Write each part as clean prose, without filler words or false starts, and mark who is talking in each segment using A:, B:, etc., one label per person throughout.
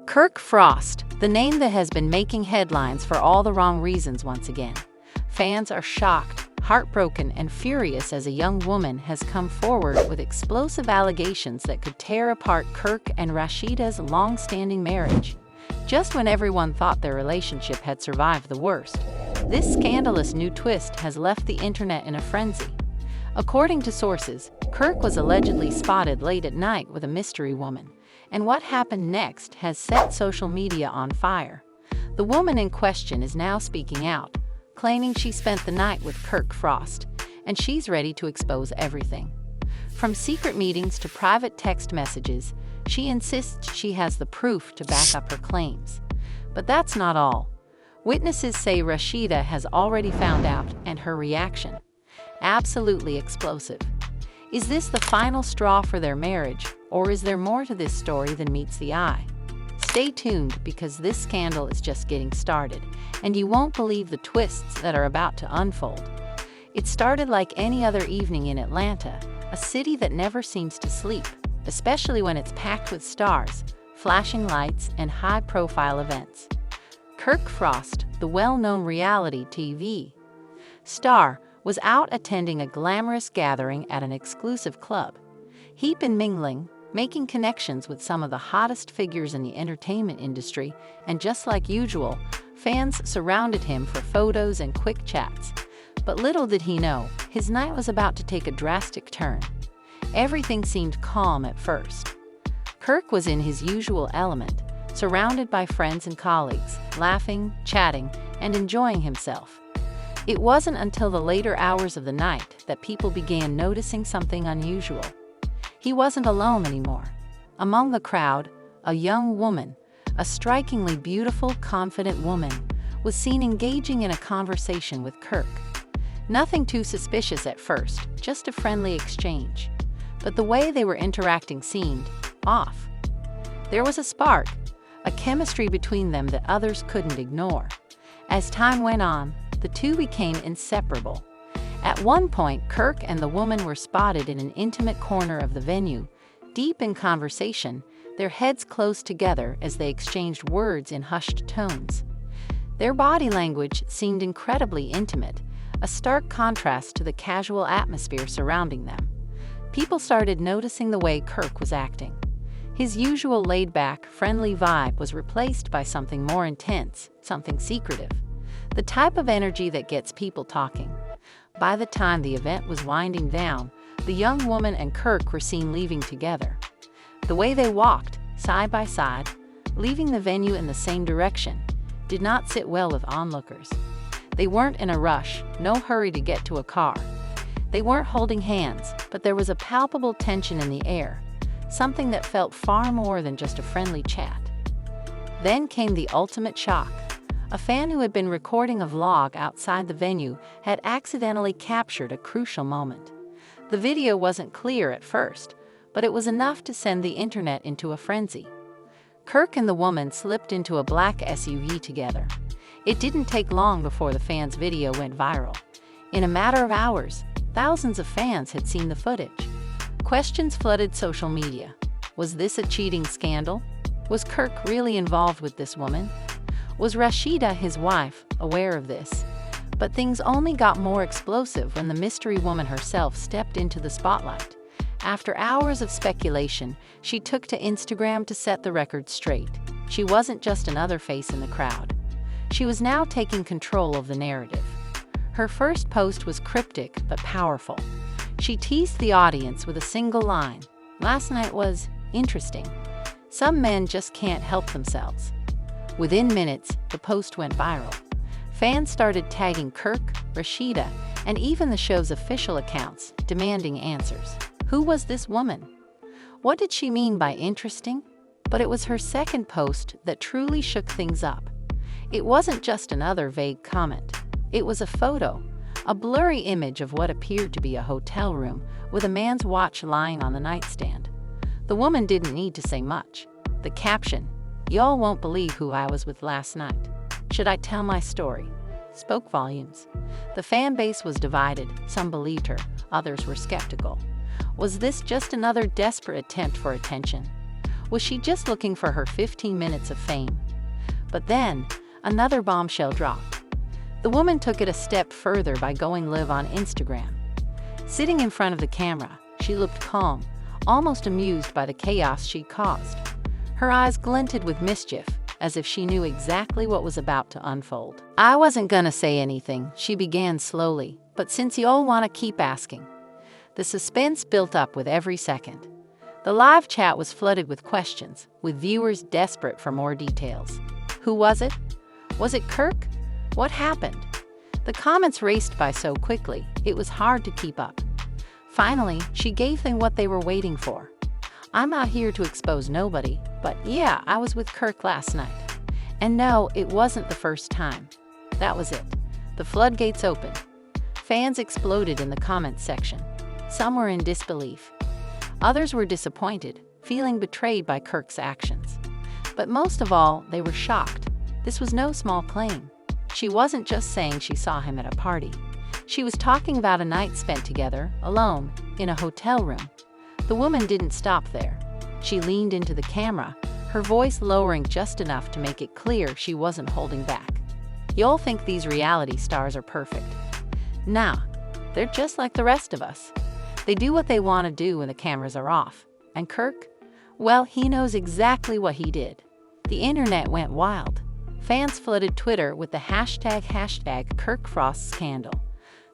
A: Kirk Frost, the name that has been making headlines for all the wrong reasons once again. Fans are shocked, heartbroken, and furious as a young woman has come forward with explosive allegations that could tear apart Kirk and Rasheeda's long-standing marriage. Just when everyone thought their relationship had survived the worst, this scandalous new twist has left the internet in a frenzy. According to sources, Kirk was allegedly spotted late at night with a mystery woman, and what happened next has set social media on fire. The woman in question is now speaking out, claiming she spent the night with Kirk Frost, and she's ready to expose everything. From secret meetings to private text messages, she insists she has the proof to back up her claims. But that's not all. Witnesses say Rashida has already found out, and her reaction? Absolutely explosive. Is this the final straw for their marriage, or is there more to this story than meets the eye? Stay tuned, because this scandal is just getting started, and you won't believe the twists that are about to unfold. It started like any other evening in Atlanta, a city that never seems to sleep, especially when it's packed with stars, flashing lights, and high-profile events. Kirk Frost, the well-known reality TV star, was out attending a glamorous gathering at an exclusive club. He'd been mingling, making connections with some of the hottest figures in the entertainment industry, and just like usual, fans surrounded him for photos and quick chats. But little did he know, his night was about to take a drastic turn. Everything seemed calm at first. Kirk was in his usual element, surrounded by friends and colleagues, laughing, chatting, and enjoying himself. It wasn't until the later hours of the night that people began noticing something unusual. He wasn't alone anymore. Among the crowd, a young woman, a strikingly beautiful, confident woman, was seen engaging in a conversation with Kirk. Nothing too suspicious at first, just a friendly exchange. But the way they were interacting seemed off. There was a spark, a chemistry between them that others couldn't ignore. As time went on, the two became inseparable. At one point, Kirk and the woman were spotted in an intimate corner of the venue, deep in conversation, their heads close together as they exchanged words in hushed tones. Their body language seemed incredibly intimate, a stark contrast to the casual atmosphere surrounding them. People started noticing the way Kirk was acting. His usual laid-back, friendly vibe was replaced by something more intense, something secretive. The type of energy that gets people talking. By the time the event was winding down, the young woman and Kirk were seen leaving together. The way they walked, side by side, leaving the venue in the same direction, did not sit well with onlookers. They weren't in a rush, no hurry to get to a car. They weren't holding hands, but there was a palpable tension in the air, something that felt far more than just a friendly chat. Then came the ultimate shock. A fan who had been recording a vlog outside the venue had accidentally captured a crucial moment. The video wasn't clear at first, but it was enough to send the internet into a frenzy. Kirk and the woman slipped into a black SUV together. It didn't take long before the fan's video went viral. In a matter of hours, thousands of fans had seen the footage. Questions flooded social media. Was this a cheating scandal? Was Kirk really involved with this woman? Was Rashida, his wife, aware of this? But things only got more explosive when the mystery woman herself stepped into the spotlight. After hours of speculation, she took to Instagram to set the record straight. She wasn't just another face in the crowd. She was now taking control of the narrative. Her first post was cryptic but powerful. She teased the audience with a single line. "Last night was interesting. Some men just can't help themselves." Within minutes, the post went viral. Fans started tagging Kirk, Rashida, and even the show's official accounts, demanding answers. Who was this woman? What did she mean by interesting? But it was her second post that truly shook things up. It wasn't just another vague comment. It was a photo, a blurry image of what appeared to be a hotel room with a man's watch lying on the nightstand. The woman didn't need to say much. The caption, "Y'all won't believe who I was with last night. Should I tell my story?" spoke volumes. The fan base was divided. Some believed her, others were skeptical. Was this just another desperate attempt for attention? Was she just looking for her 15 minutes of fame? But then, another bombshell dropped. The woman took it a step further by going live on Instagram. Sitting in front of the camera, she looked calm, almost amused by the chaos she'd caused. Her eyes glinted with mischief, as if she knew exactly what was about to unfold. "I wasn't gonna say anything," she began slowly, "but since you all want to keep asking." The suspense built up with every second. The live chat was flooded with questions, with viewers desperate for more details. Who was it? Was it Kirk? What happened? The comments raced by so quickly, it was hard to keep up. Finally, she gave them what they were waiting for. "I'm not here to expose nobody, but yeah, I was with Kirk last night. And no, it wasn't the first time." That was it. The floodgates opened. Fans exploded in the comments section. Some were in disbelief. Others were disappointed, feeling betrayed by Kirk's actions. But most of all, they were shocked. This was no small claim. She wasn't just saying she saw him at a party. She was talking about a night spent together, alone, in a hotel room. The woman didn't stop there. She leaned into the camera, her voice lowering just enough to make it clear she wasn't holding back. "You'll think these reality stars are perfect. Nah, they're just like the rest of us. They do what they want to do when the cameras are off. And Kirk? Well, he knows exactly what he did." The internet went wild. Fans flooded Twitter with the hashtag Kirk Frost scandal.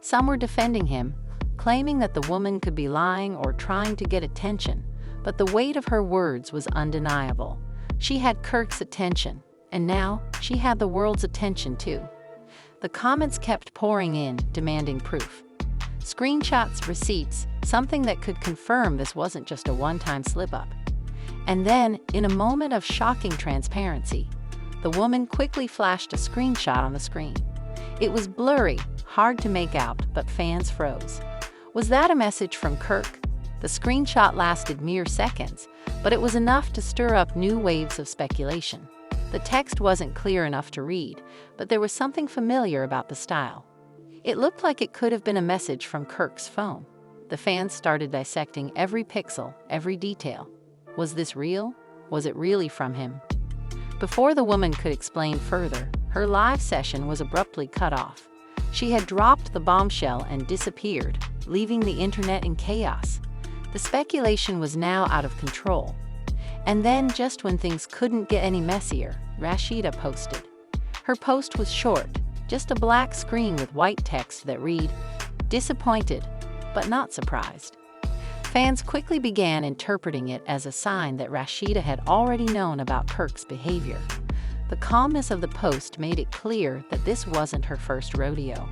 A: Some were defending him, claiming that the woman could be lying or trying to get attention, but the weight of her words was undeniable. She had Kirk's attention, and now she had the world's attention too. The comments kept pouring in, demanding proof. Screenshots, receipts, something that could confirm this wasn't just a one-time slip-up. And then, in a moment of shocking transparency, the woman quickly flashed a screenshot on the screen. It was blurry, hard to make out, but fans froze. Was that a message from Kirk? The screenshot lasted mere seconds, but it was enough to stir up new waves of speculation. The text wasn't clear enough to read, but there was something familiar about the style. It looked like it could have been a message from Kirk's phone. The fans started dissecting every pixel, every detail. Was this real? Was it really from him? Before the woman could explain further, her live session was abruptly cut off. She had dropped the bombshell and disappeared, leaving the internet in chaos. The speculation was now out of control. And then, just when things couldn't get any messier, Rashida posted. Her post was short, just a black screen with white text that read, "Disappointed, but not surprised." Fans quickly began interpreting it as a sign that Rashida had already known about Kirk's behavior. The calmness of the post made it clear that this wasn't her first rodeo.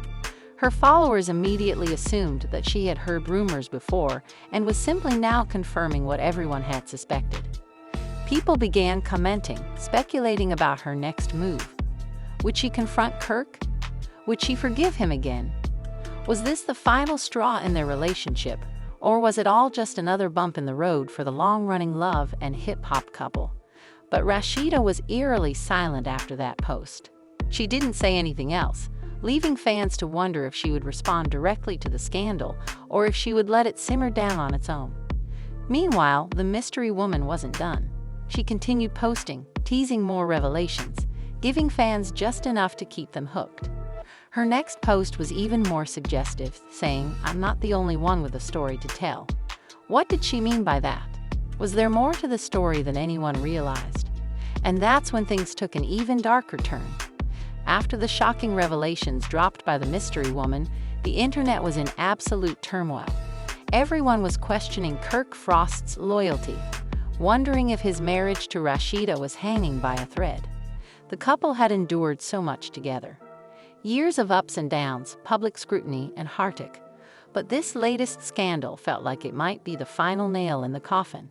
A: Her followers immediately assumed that she had heard rumors before and was simply now confirming what everyone had suspected. People began commenting, speculating about her next move. Would she confront Kirk? Would she forgive him again? Was this the final straw in their relationship, or was it all just another bump in the road for the long-running love and hip-hop couple? But Rashida was eerily silent after that post. She didn't say anything else, leaving fans to wonder if she would respond directly to the scandal or if she would let it simmer down on its own. Meanwhile, the mystery woman wasn't done. She continued posting, teasing more revelations, giving fans just enough to keep them hooked. Her next post was even more suggestive, saying, "I'm not the only one with a story to tell." What did she mean by that? Was there more to the story than anyone realized? And that's when things took an even darker turn. After the shocking revelations dropped by the mystery woman, the internet was in absolute turmoil. Everyone was questioning Kirk Frost's loyalty, wondering if his marriage to Rashida was hanging by a thread. The couple had endured so much together. Years of ups and downs, public scrutiny, and heartache. But this latest scandal felt like it might be the final nail in the coffin.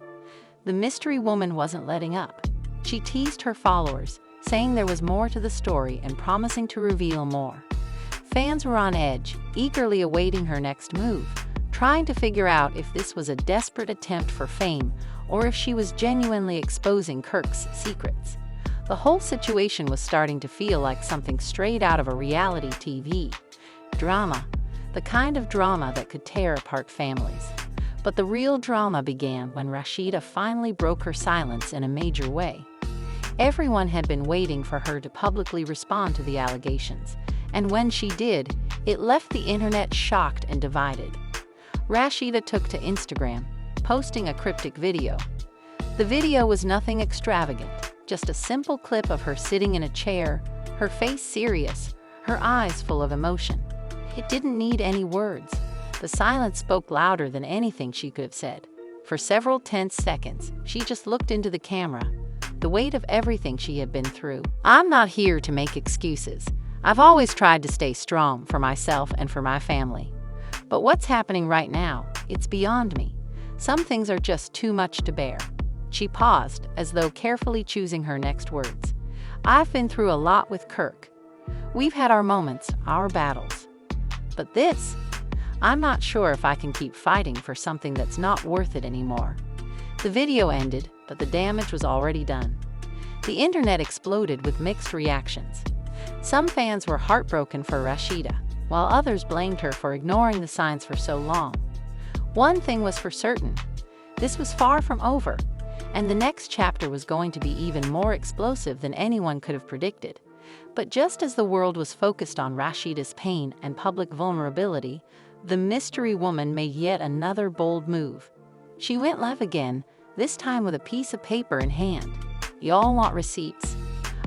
A: The mystery woman wasn't letting up. She teased her followers, saying there was more to the story and promising to reveal more. Fans were on edge, eagerly awaiting her next move, trying to figure out if this was a desperate attempt for fame or if she was genuinely exposing Kirk's secrets. The whole situation was starting to feel like something straight out of a reality TV drama, the kind of drama that could tear apart families. But the real drama began when Rashida finally broke her silence in a major way. Everyone had been waiting for her to publicly respond to the allegations, and when she did, it left the internet shocked and divided. Rashida took to Instagram, posting a cryptic video. The video was nothing extravagant, just a simple clip of her sitting in a chair, her face serious, her eyes full of emotion. It didn't need any words. The silence spoke louder than anything she could have said. For several tense seconds, she just looked into the camera, the weight of everything she had been through. "I'm not here to make excuses. I've always tried to stay strong for myself and for my family. But what's happening right now, it's beyond me. Some things are just too much to bear." She paused, as though carefully choosing her next words. "I've been through a lot with Kirk. We've had our moments, our battles. But this, I'm not sure if I can keep fighting for something that's not worth it anymore." The video ended, but the damage was already done. The internet exploded with mixed reactions. Some fans were heartbroken for Rashida, while others blamed her for ignoring the signs for so long. One thing was for certain: this was far from over, and the next chapter was going to be even more explosive than anyone could have predicted. But just as the world was focused on Rashida's pain and public vulnerability, the mystery woman made yet another bold move. She went live again, this time with a piece of paper in hand. "Y'all want receipts?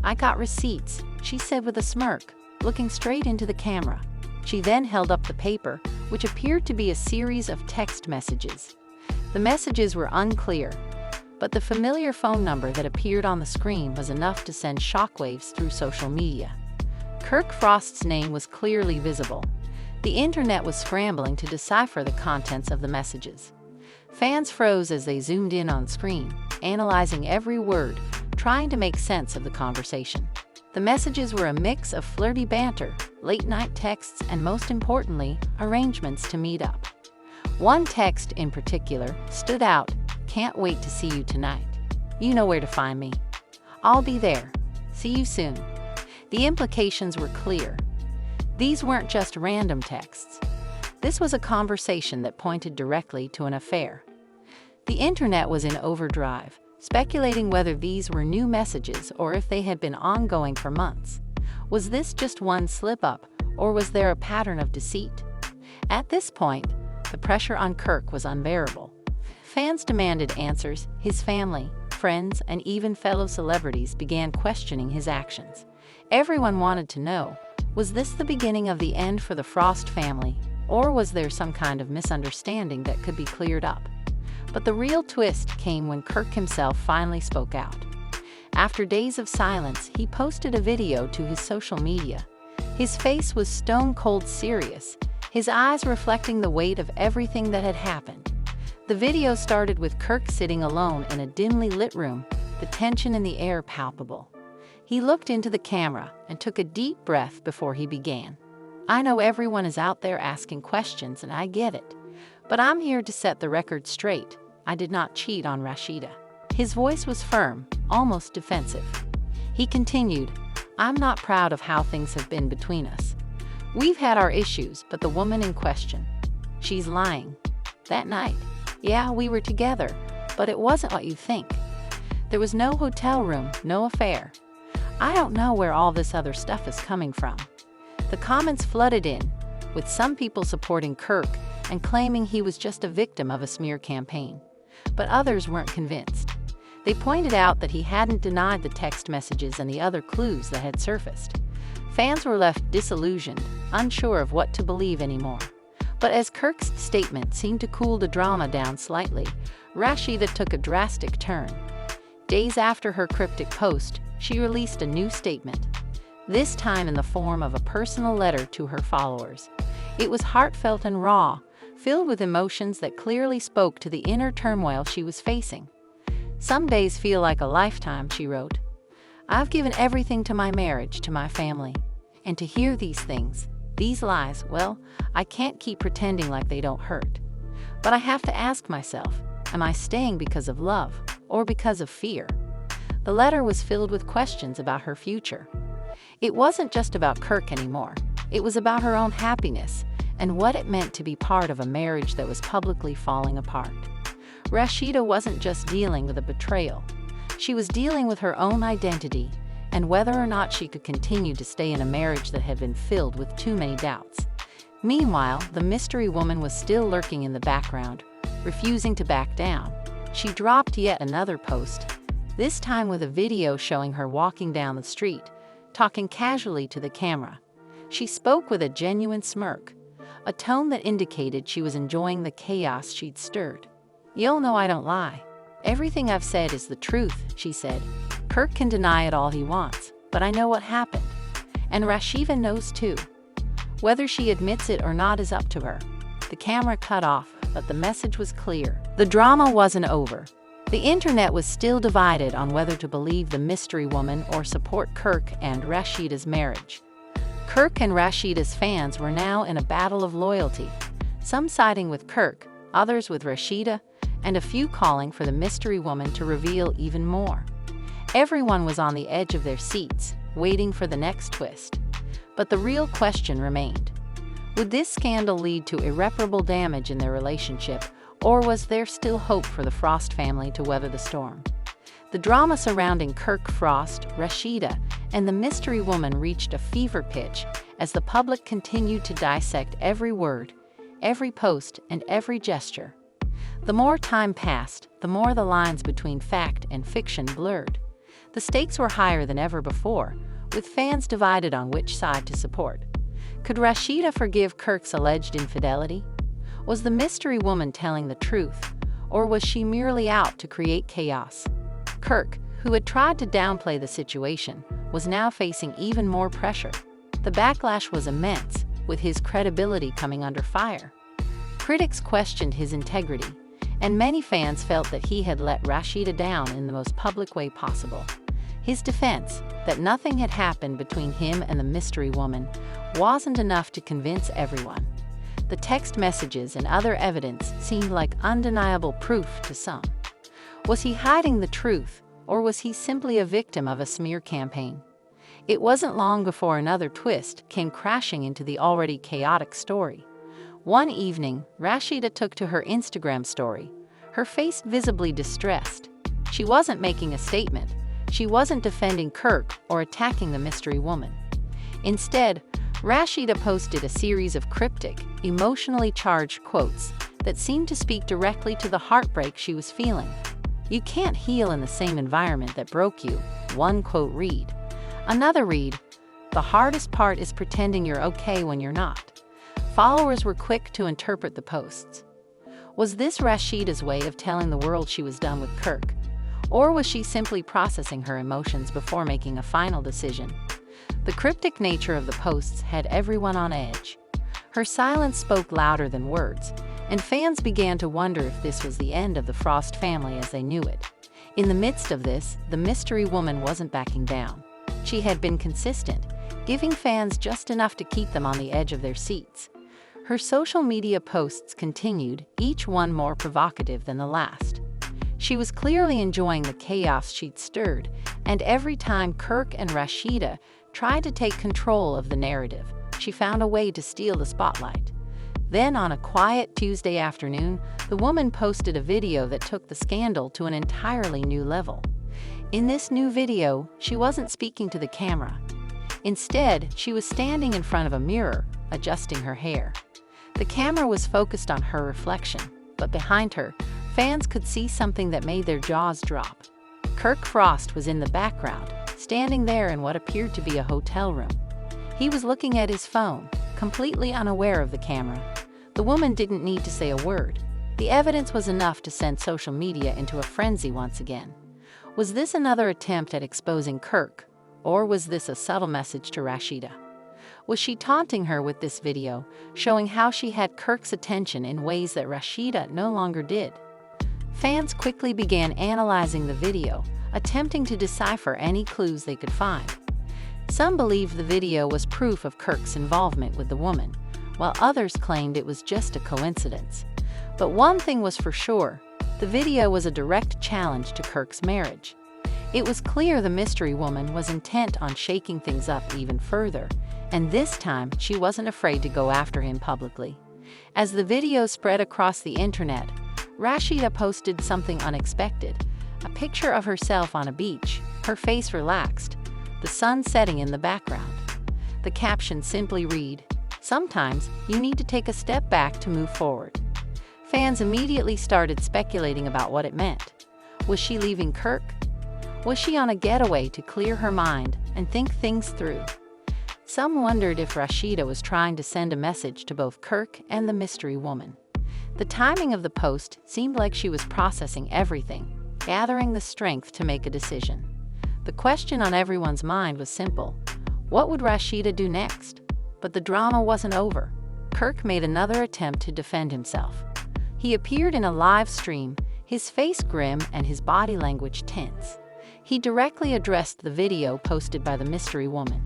A: I got receipts," she said with a smirk, looking straight into the camera. She then held up the paper, which appeared to be a series of text messages. The messages were unclear, but the familiar phone number that appeared on the screen was enough to send shockwaves through social media. Kirk Frost's name was clearly visible. The internet was scrambling to decipher the contents of the messages. Fans froze as they zoomed in on screen, analyzing every word, trying to make sense of the conversation. The messages were a mix of flirty banter, late-night texts, and most importantly, arrangements to meet up. One text in particular stood out: "Can't wait to see you tonight. You know where to find me. I'll be there. See you soon." The implications were clear. These weren't just random texts. This was a conversation that pointed directly to an affair. The internet was in overdrive, speculating whether these were new messages or if they had been ongoing for months. Was this just one slip-up, or was there a pattern of deceit? At this point, the pressure on Kirk was unbearable. Fans demanded answers. His family, friends, and even fellow celebrities began questioning his actions. Everyone wanted to know, was this the beginning of the end for the Frost family, or was there some kind of misunderstanding that could be cleared up? But the real twist came when Kirk himself finally spoke out. After days of silence, he posted a video to his social media. His face was stone-cold serious, his eyes reflecting the weight of everything that had happened. The video started with Kirk sitting alone in a dimly lit room, the tension in the air palpable. He looked into the camera and took a deep breath before he began. "I know everyone is out there asking questions, and I get it. But I'm here to set the record straight. I did not cheat on Rashida." His voice was firm, almost defensive. He continued, "I'm not proud of how things have been between us. We've had our issues, but the woman in question, she's lying. That night, yeah, we were together, but it wasn't what you think. There was no hotel room, no affair. I don't know where all this other stuff is coming from." The comments flooded in, with some people supporting Kirk and claiming he was just a victim of a smear campaign. But others weren't convinced. They pointed out that he hadn't denied the text messages and the other clues that had surfaced. Fans were left disillusioned, unsure of what to believe anymore. But as Kirk's statement seemed to cool the drama down slightly, Rashida took a drastic turn. Days after her cryptic post, she released a new statement, this time in the form of a personal letter to her followers. It was heartfelt and raw, filled with emotions that clearly spoke to the inner turmoil she was facing. "Some days feel like a lifetime," she wrote. "I've given everything to my marriage, to my family. And to hear these things, these lies, well, I can't keep pretending like they don't hurt. But I have to ask myself, am I staying because of love or because of fear?" The letter was filled with questions about her future. It wasn't just about Kirk anymore. It was about her own happiness and what it meant to be part of a marriage that was publicly falling apart. Rashida wasn't just dealing with a betrayal. She was dealing with her own identity and whether or not she could continue to stay in a marriage that had been filled with too many doubts. Meanwhile, the mystery woman was still lurking in the background, refusing to back down. She dropped yet another post, this time with a video showing her walking down the street, talking casually to the camera. She spoke with a genuine smirk, a tone that indicated she was enjoying the chaos she'd stirred. "You'll know I don't lie. Everything I've said is the truth," she said. "Kirk can deny it all he wants, but I know what happened. And Rashida knows too. Whether she admits it or not is up to her." The camera cut off, but the message was clear. The drama wasn't over. The internet was still divided on whether to believe the mystery woman or support Kirk and Rashida's marriage. Kirk and Rashida's fans were now in a battle of loyalty, some siding with Kirk, others with Rashida, and a few calling for the mystery woman to reveal even more. Everyone was on the edge of their seats, waiting for the next twist. But the real question remained. Would this scandal lead to irreparable damage in their relationship, or was there still hope for the Frost family to weather the storm? The drama surrounding Kirk Frost, Rashida, and the mystery woman reached a fever pitch as the public continued to dissect every word, every post, and every gesture. The more time passed, the more the lines between fact and fiction blurred. The stakes were higher than ever before, with fans divided on which side to support. Could Rashida forgive Kirk's alleged infidelity? Was the mystery woman telling the truth, or was she merely out to create chaos? Kirk, who had tried to downplay the situation, was now facing even more pressure. The backlash was immense, with his credibility coming under fire. Critics questioned his integrity, and many fans felt that he had let Rashida down in the most public way possible. His defense, that nothing had happened between him and the mystery woman, wasn't enough to convince everyone. The text messages and other evidence seemed like undeniable proof to some. Was he hiding the truth, or was he simply a victim of a smear campaign? It wasn't long before another twist came crashing into the already chaotic story. One evening, Rashida took to her Instagram story, her face visibly distressed. She wasn't making a statement. She wasn't defending Kirk or attacking the mystery woman. Instead, Rashida posted a series of cryptic, emotionally charged quotes that seemed to speak directly to the heartbreak she was feeling. "You can't heal in the same environment that broke you," one quote read. Another read, "The hardest part is pretending you're okay when you're not." Followers were quick to interpret the posts. Was this Rashida's way of telling the world she was done with Kirk? Or was she simply processing her emotions before making a final decision? The cryptic nature of the posts had everyone on edge. Her silence spoke louder than words, and fans began to wonder if this was the end of the Frost family as they knew it. In the midst of this, the mystery woman wasn't backing down. She had been consistent, giving fans just enough to keep them on the edge of their seats. Her social media posts continued, each one more provocative than the last. She was clearly enjoying the chaos she'd stirred, and every time Kirk and Rashida tried to take control of the narrative, she found a way to steal the spotlight. Then, on a quiet Tuesday afternoon, the woman posted a video that took the scandal to an entirely new level. In this new video, she wasn't speaking to the camera. Instead, she was standing in front of a mirror, adjusting her hair. The camera was focused on her reflection, but behind her, fans could see something that made their jaws drop. Kirk Frost was in the background, standing there in what appeared to be a hotel room. He was looking at his phone, completely unaware of the camera. The woman didn't need to say a word. The evidence was enough to send social media into a frenzy once again. Was this another attempt at exposing Kirk, or was this a subtle message to Rashida? Was she taunting her with this video, showing how she had Kirk's attention in ways that Rashida no longer did? Fans quickly began analyzing the video, attempting to decipher any clues they could find. Some believed the video was proof of Kirk's involvement with the woman, while others claimed it was just a coincidence. But one thing was for sure, the video was a direct challenge to Kirk's marriage. It was clear the mystery woman was intent on shaking things up even further, and this time she wasn't afraid to go after him publicly. As the video spread across the internet, Rashida posted something unexpected, a picture of herself on a beach, her face relaxed, the sun setting in the background. The caption simply read, "Sometimes you need to take a step back to move forward." Fans immediately started speculating about what it meant. Was she leaving Kirk? Was she on a getaway to clear her mind and think things through? Some wondered if Rashida was trying to send a message to both Kirk and the mystery woman. The timing of the post seemed like she was processing everything, gathering the strength to make a decision. The question on everyone's mind was simple: what would Rashida do next? But the drama wasn't over. Kirk made another attempt to defend himself. He appeared in a live stream, his face grim and his body language tense. He directly addressed the video posted by the mystery woman.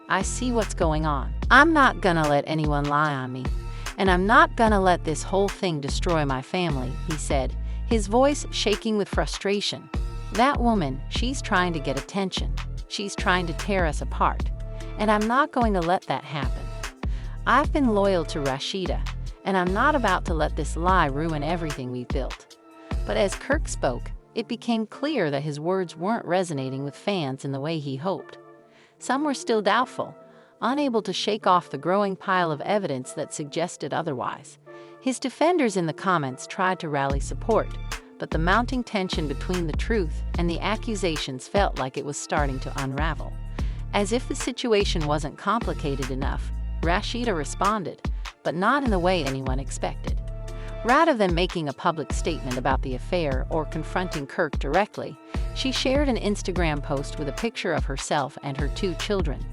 A: "I see what's going on. I'm not gonna let anyone lie on me. And I'm not gonna let this whole thing destroy my family," he said, his voice shaking with frustration. "That woman, she's trying to get attention. She's trying to tear us apart. And I'm not going to let that happen. I've been loyal to Rashida, and I'm not about to let this lie ruin everything we've built." But as Kirk spoke, it became clear that his words weren't resonating with fans in the way he hoped. Some were still doubtful, unable to shake off the growing pile of evidence that suggested otherwise. His defenders in the comments tried to rally support, but the mounting tension between the truth and the accusations felt like it was starting to unravel. As if the situation wasn't complicated enough, Rashida responded, but not in the way anyone expected. Rather than making a public statement about the affair or confronting Kirk directly, she shared an Instagram post with a picture of herself and her 2 children.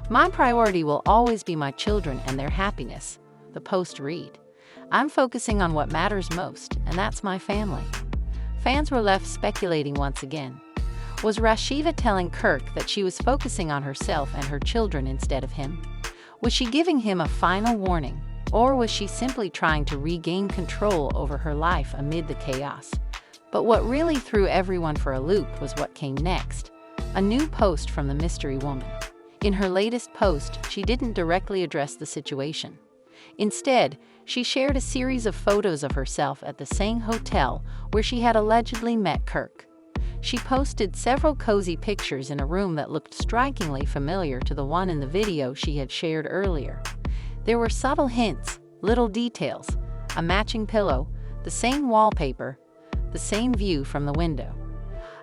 A: "My priority will always be my children and their happiness," the post read. "I'm focusing on what matters most, and that's my family." Fans were left speculating once again. Was Rashida telling Kirk that she was focusing on herself and her children instead of him? Was she giving him a final warning, or was she simply trying to regain control over her life amid the chaos? But what really threw everyone for a loop was what came next: a new post from the mystery woman. In her latest post, she didn't directly address the situation. Instead, she shared a series of photos of herself at the same hotel where she had allegedly met Kirk. She posted several cozy pictures in a room that looked strikingly familiar to the one in the video she had shared earlier. There were subtle hints, little details, a matching pillow, the same wallpaper, the same view from the window.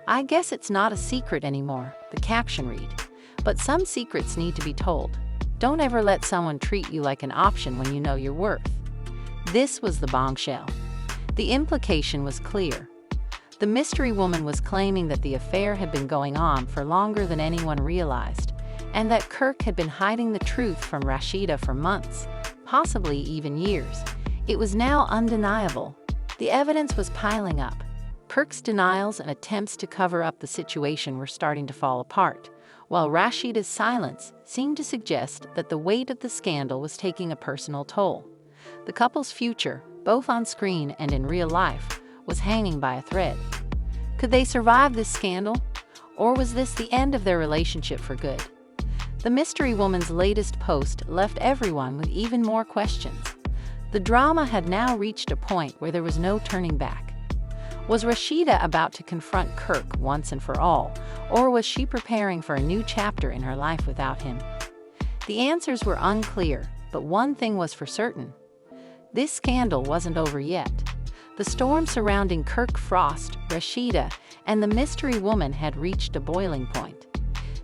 A: "I guess it's not a secret anymore," the caption read. "But some secrets need to be told. Don't ever let someone treat you like an option when you know your worth." This was the bombshell. The implication was clear. The mystery woman was claiming that the affair had been going on for longer than anyone realized, and that Kirk had been hiding the truth from Rashida for months, possibly even years. It was now undeniable. The evidence was piling up. Kirk's denials and attempts to cover up the situation were starting to fall apart, while Rashida's silence seemed to suggest that the weight of the scandal was taking a personal toll. The couple's future, both on screen and in real life, was hanging by a thread. Could they survive this scandal? Or was this the end of their relationship for good? The mystery woman's latest post left everyone with even more questions. The drama had now reached a point where there was no turning back. Was Rashida about to confront Kirk once and for all, or was she preparing for a new chapter in her life without him? The answers were unclear, but one thing was for certain: this scandal wasn't over yet. The storm surrounding Kirk Frost, Rashida, and the mystery woman had reached a boiling point.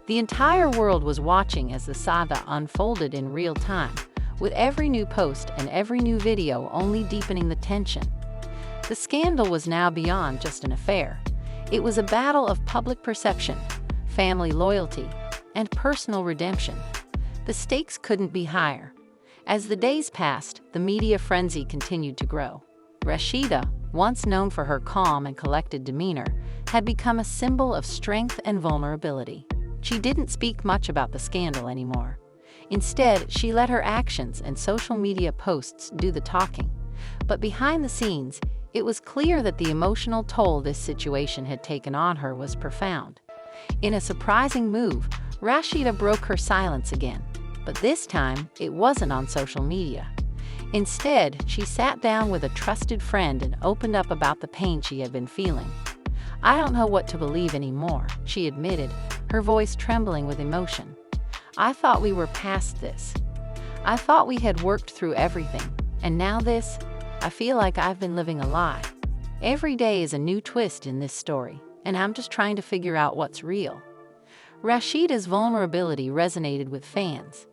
A: The entire world was watching as the saga unfolded in real time, with every new post and every new video only deepening the tension. The scandal was now beyond just an affair. It was a battle of public perception, family loyalty, and personal redemption. The stakes couldn't be higher. As the days passed, the media frenzy continued to grow. Rashida, once known for her calm and collected demeanor, had become a symbol of strength and vulnerability. She didn't speak much about the scandal anymore. Instead, she let her actions and social media posts do the talking. But behind the scenes, it was clear that the emotional toll this situation had taken on her was profound. In a surprising move, Rashida broke her silence again. But this time, it wasn't on social media. Instead, she sat down with a trusted friend and opened up about the pain she had been feeling. "I don't know what to believe anymore," she admitted, her voice trembling with emotion. "I thought we were past this. I thought we had worked through everything. And now this? I feel like I've been living a lie. Every day is a new twist in this story, and I'm just trying to figure out what's real." Rashida's vulnerability resonated with fans.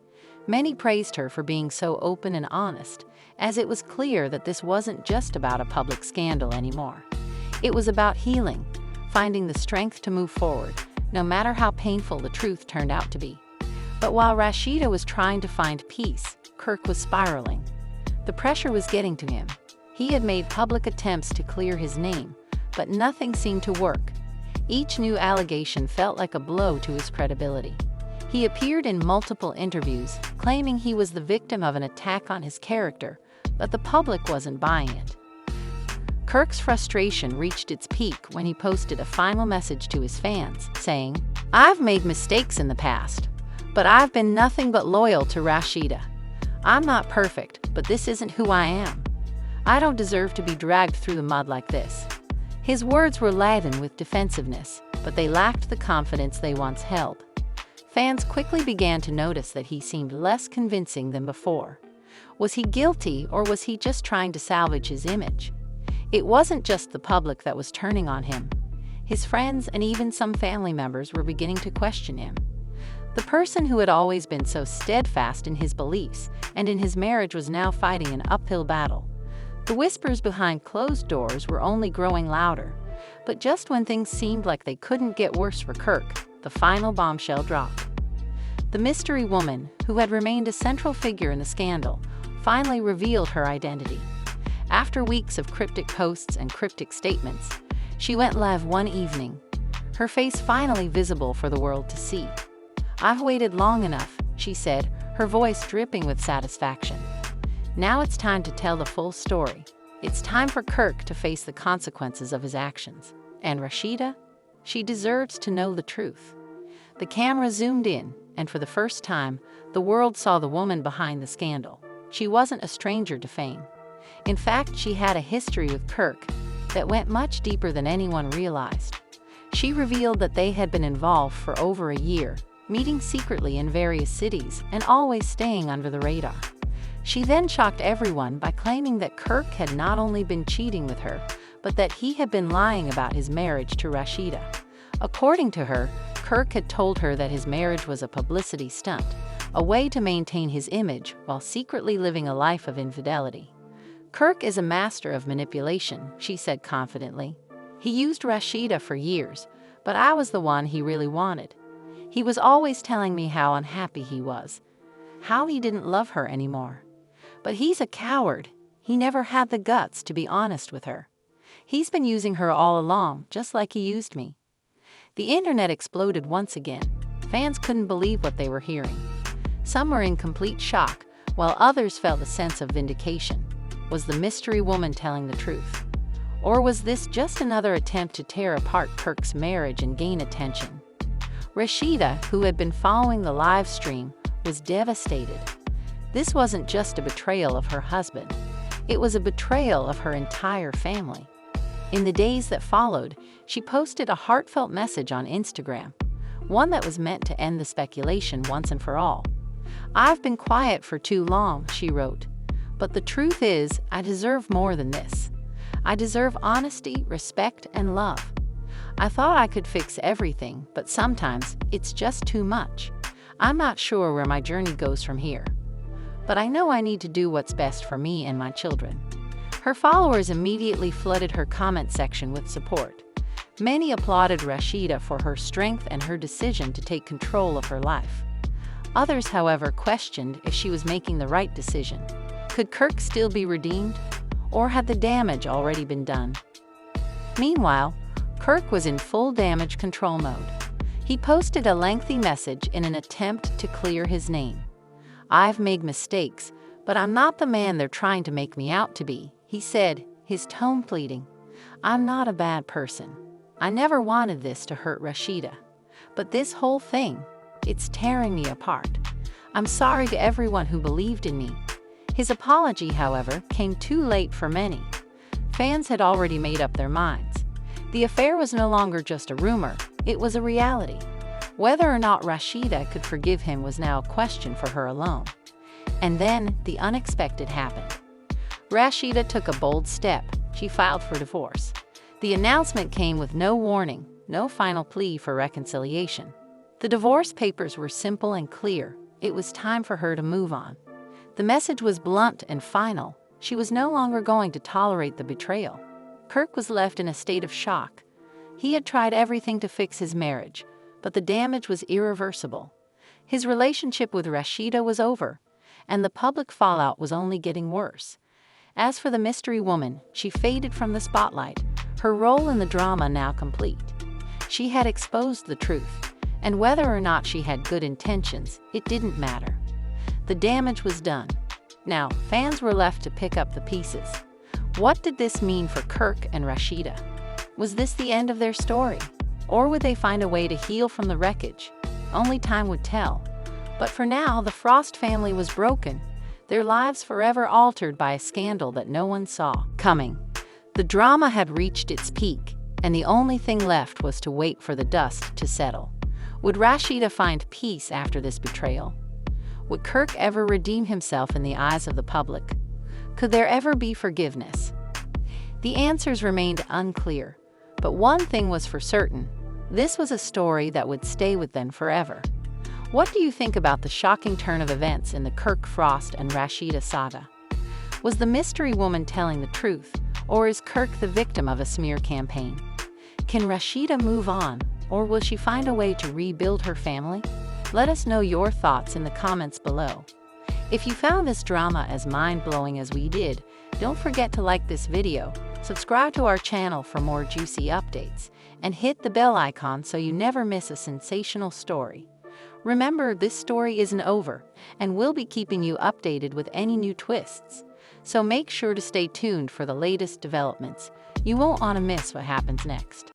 A: Many praised her for being so open and honest, as it was clear that this wasn't just about a public scandal anymore. It was about healing, finding the strength to move forward, no matter how painful the truth turned out to be. But while Rashida was trying to find peace, Kirk was spiraling. The pressure was getting to him. He had made public attempts to clear his name, but nothing seemed to work. Each new allegation felt like a blow to his credibility. He appeared in multiple interviews, claiming he was the victim of an attack on his character, but the public wasn't buying it. Kirk's frustration reached its peak when he posted a final message to his fans, saying, "I've made mistakes in the past, but I've been nothing but loyal to Rashida. I'm not perfect, but this isn't who I am. I don't deserve to be dragged through the mud like this." His words were laden with defensiveness, but they lacked the confidence they once held. Fans quickly began to notice that he seemed less convincing than before. Was he guilty, or was he just trying to salvage his image? It wasn't just the public that was turning on him. His friends and even some family members were beginning to question him. The person who had always been so steadfast in his beliefs and in his marriage was now fighting an uphill battle. The whispers behind closed doors were only growing louder. But just when things seemed like they couldn't get worse for Kirk, the final bombshell dropped. The mystery woman, who had remained a central figure in the scandal, finally revealed her identity. After weeks of cryptic posts and cryptic statements, she went live one evening, her face finally visible for the world to see. "I've waited long enough," she said, her voice dripping with satisfaction. "Now it's time to tell the full story. It's time for Kirk to face the consequences of his actions. And Rashida? She deserves to know the truth." The camera zoomed in, and for the first time, the world saw the woman behind the scandal. She wasn't a stranger to fame. In fact, she had a history with Kirk that went much deeper than anyone realized. She revealed that they had been involved for over a year, meeting secretly in various cities and always staying under the radar. She then shocked everyone by claiming that Kirk had not only been cheating with her, but that he had been lying about his marriage to Rashida. According to her, Kirk had told her that his marriage was a publicity stunt, a way to maintain his image while secretly living a life of infidelity. "Kirk is a master of manipulation," she said confidently. "He used Rashida for years, but I was the one he really wanted. He was always telling me how unhappy he was, how he didn't love her anymore. But he's a coward. He never had the guts to be honest with her. He's been using her all along, just like he used me." The internet exploded once again. Fans couldn't believe what they were hearing. Some were in complete shock, while others felt a sense of vindication. Was the mystery woman telling the truth? Or was this just another attempt to tear apart Kirk's marriage and gain attention? Rashida, who had been following the live stream, was devastated. This wasn't just a betrayal of her husband. It was a betrayal of her entire family. In the days that followed, she posted a heartfelt message on Instagram, one that was meant to end the speculation once and for all. "I've been quiet for too long," she wrote. "But the truth is, I deserve more than this. I deserve honesty, respect, and love. I thought I could fix everything, but sometimes it's just too much. I'm not sure where my journey goes from here. But I know I need to do what's best for me and my children." Her followers immediately flooded her comment section with support. Many applauded Rashida for her strength and her decision to take control of her life. Others, however, questioned if she was making the right decision. Could Kirk still be redeemed? Or had the damage already been done? Meanwhile, Kirk was in full damage control mode. He posted a lengthy message in an attempt to clear his name. "I've made mistakes, but I'm not the man they're trying to make me out to be," he said, his tone pleading. "I'm not a bad person. I never wanted this to hurt Rashida. But this whole thing, it's tearing me apart. I'm sorry to everyone who believed in me." His apology, however, came too late for many. Fans had already made up their minds. The affair was no longer just a rumor, it was a reality. Whether or not Rashida could forgive him was now a question for her alone. And then the unexpected happened. Rashida took a bold step. She filed for divorce. The announcement came with no warning, no final plea for reconciliation. The divorce papers were simple and clear. It was time for her to move on. The message was blunt and final. She was no longer going to tolerate the betrayal. Kirk was left in a state of shock. He had tried everything to fix his marriage, but the damage was irreversible. His relationship with Rashida was over, and the public fallout was only getting worse. As for the mystery woman, she faded from the spotlight, her role in the drama now complete. She had exposed the truth, and whether or not she had good intentions, it didn't matter. The damage was done. Now, fans were left to pick up the pieces. What did this mean for Kirk and Rasheeda? Was this the end of their story? Or would they find a way to heal from the wreckage? Only time would tell. But for now, the Frost family was broken, their lives forever altered by a scandal that no one saw coming. The drama had reached its peak, and the only thing left was to wait for the dust to settle. Would Rashida find peace after this betrayal? Would Kirk ever redeem himself in the eyes of the public? Could there ever be forgiveness? The answers remained unclear, but one thing was for certain: this was a story that would stay with them forever. What do you think about the shocking turn of events in the Kirk Frost and Rashida saga? Was the mystery woman telling the truth, or is Kirk the victim of a smear campaign? Can Rashida move on, or will she find a way to rebuild her family? Let us know your thoughts in the comments below. If you found this drama as mind-blowing as we did, don't forget to like this video, subscribe to our channel for more juicy updates, and hit the bell icon so you never miss a sensational story. Remember, this story isn't over, and we'll be keeping you updated with any new twists. So make sure to stay tuned for the latest developments. You won't want to miss what happens next.